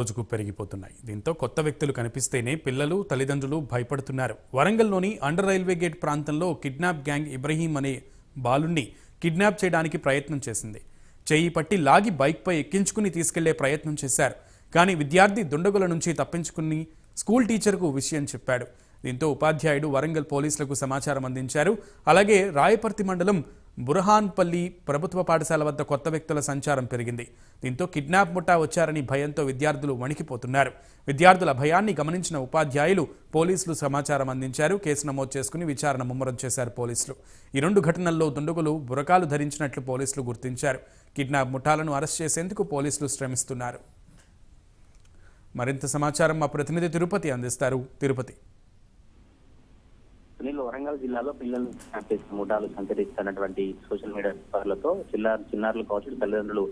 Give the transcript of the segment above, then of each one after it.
రోజుకు పెరిగిపోతున్నాయి. దీంతో కొత్త వ్యక్తులు కనిపిస్తేనే పిల్లలు తల్లిదండ్రులు భయపడుతున్నారు. వరంగల్లోని అండర్ రైల్వే గేట్ ప్రాంతంలో కిడ్నాప్ గ్యాంగ్ ఇబ్రహీం అనే బాలుణ్ణి కిడ్నాప్ చేయడానికి ప్రయత్నం చేసింది. చెయ్యి పట్టి లాగి బైక్పై ఎక్కించుకుని తీసుకెళ్లే ప్రయత్నం చేశారు. కానీ విద్యార్థి దుండగుల నుంచి తప్పించుకుని స్కూల్ టీచర్కు విషయం చెప్పాడు. దీంతో ఉపాధ్యాయుడు వరంగల్ పోలీసులకు సమాచారం అందించారు. అలాగే రాయపర్తి మండలం బురహాన్పల్లి ప్రభుత్వ పాఠశాల వద్ద కొత్త వ్యక్తుల సంచారం పెరిగింది. దీంతో కిడ్నాప్ ముఠా వచ్చారని భయంతో విద్యార్థులు వణికిపోతున్నారు. విద్యార్థుల భయాన్ని గమనించిన ఉపాధ్యాయులు పోలీసులు సమాచారం అందించారు. కేసు నమోదు చేసుకుని విచారణ ముమ్మరం చేశారు పోలీసులు. ఈ రెండు ఘటనల్లో దుండగులు బురకాలు ధరించినట్లు పోలీసులు గుర్తించారు. కిడ్నాప్ ముఠాలను అరెస్ట్ చేసేందుకు పోలీసులు శ్రమిస్తున్నారు. మరింత సమాచారం మా ప్రతినిధి తిరుపతి అందిస్తారు. తిరుపతి. వరంగల్ జిల్లాలో పిల్లలు ముఠాలు సంచరిస్తున్నటువంటి సోషల్ మీడియా పేపర్లతో చిన్నారులు కావచ్చు తల్లిదండ్రులు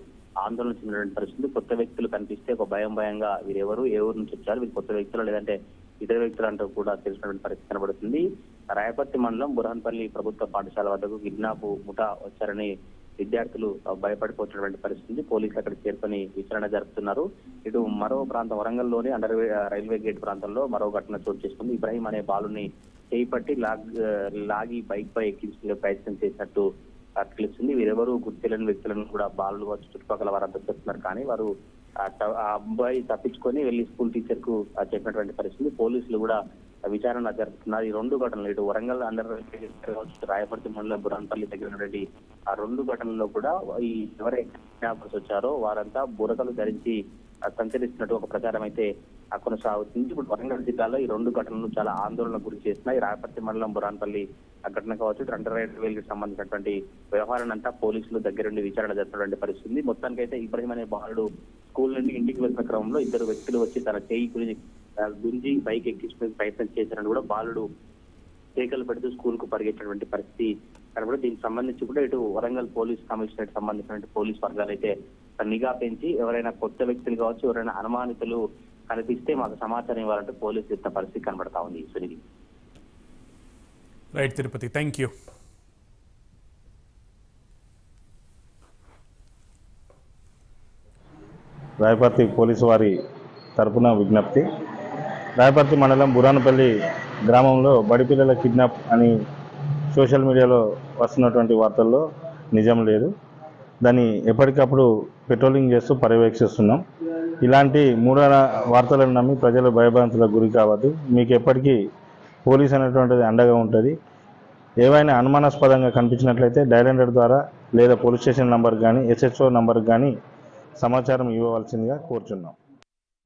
ఆందోళన చెందినటువంటి పరిస్థితి. కొత్త వ్యక్తులు కనిపిస్తే ఒక భయంగా వీరెవరు ఏ ఊరు నుంచి వచ్చారు, వీరు కొత్త వ్యక్తులు లేదంటే ఇతర వ్యక్తులు అంటూ కూడా తెలిసినటువంటి పరిస్థితి కనబడుతుంది. రాయపర్తి మండలం బురహాన్పల్లి ప్రభుత్వ పాఠశాల వద్దకు కిడ్నాప్ ముఠా వచ్చారని విద్యార్థులు భయపడిపోతున్నటువంటి పరిస్థితి. పోలీసులు అక్కడ చేరుకొని విచారణ జరుపుతున్నారు. ఇటు మరో ప్రాంతం వరంగల్లోని అండర్ రైల్వే గేట్ ప్రాంతంలో మరో ఘటన చోటు చేసుకుంది. ఇబ్రహీం అనే బాలుని చేపట్టి లాగి బైక్ పై ఎక్కించుకునే ప్రయత్నం చేసినట్టు తెలుస్తుంది. వీరెవరు గుర్తులేని వ్యక్తులను కూడా బాలులు వచ్చి చుట్టుపక్కల వారంతా చెప్తున్నారు. కానీ వారు ఆ అబ్బాయి తప్పించుకొని వెళ్లి స్కూల్ టీచర్ కు చెప్పినటువంటి పరిస్థితి. పోలీసులు కూడా విచారణ జరుపుతున్నారు. ఈ రెండు ఘటనలు ఇటు వరంగల్ అండర్ రాయపర్తి మండలం బురహాన్పల్లి దగ్గర ఆ రెండు ఘటనల్లో కూడా ఈ ఎవరైతే కిడ్నాపర్స్ వచ్చారో వారంతా బురకలు ధరించి సంచరిస్తున్నట్టు ఒక ప్రచారం అయితే కొనసాగుతుంది. ఇప్పుడు వరంగల్ జిల్లాలో ఈ రెండు ఘటనలు చాలా ఆందోళనకు గురి చేస్తున్నాయి. రాయపర్తి మండలం బురహాన్పల్లి ఆ ఘటన కావచ్చు, అండర్ రైల్వేకి సంబంధించినటువంటి వ్యవహారాన్ని అంతా పోలీసులు దగ్గరుండి విచారణ జరుపుతున్నటువంటి పరిస్థితి. మొత్తానికైతే ఇబ్రహీం అనే బాలుడు స్కూల్ నుండి ఇంటికి వెళ్తున్న క్రమంలో ఇద్దరు వ్యక్తులు వచ్చి తన చేయి గుంజి బైక్ ఎక్కించుకునే ప్రయత్నం చేశారని కూడా బాలుడు కేకలు పెడుతూ స్కూల్ కు పరిగెత్తినటువంటి పరిస్థితి కనబడి, దీనికి సంబంధించి కూడా ఇటు వరంగల్ పోలీస్ కమిషనరేట్ సంబంధించినటువంటి పోలీస్ వర్గాలు అయితే నిఘా పెంచి ఎవరైనా కొత్త వ్యక్తులు కావచ్చు, ఎవరైనా అనుమానితులు కనిపిస్తే మాకు సమాచారం ఇవ్వాలంటే పోలీసులు ఇచ్చిన పరిస్థితి కనబడతా ఉంది. Sunil. Right Tirupati, thank you. Rayaparthi police వారి తరపున విజ్ఞప్తి. రాయపర్తి మండలం బురహాన్పల్లి గ్రామంలో బడిపిల్లల కిడ్నాప్ అని సోషల్ మీడియాలో వస్తున్నటువంటి వార్తల్లో నిజం లేదు. దాన్ని ఎప్పటికప్పుడు పెట్రోలింగ్ చేస్తూ పర్యవేక్షిస్తున్నాం. ఇలాంటి మూఢ వార్తలను నమ్మి ప్రజలు భయభ్రాంతులకు గురి కావద్దు. మీకు ఎప్పటికీ పోలీస్ అనేటువంటిది అండగా ఉంటుంది. ఏవైనా అనుమానాస్పదంగా కనిపించినట్లయితే డయల్ 100 ద్వారా లేదా పోలీస్ స్టేషన్ నంబర్ కానీ SHO నంబర్కి కానీ సమాచారం ఇవ్వవలసిందిగా కోరుచున్నాం.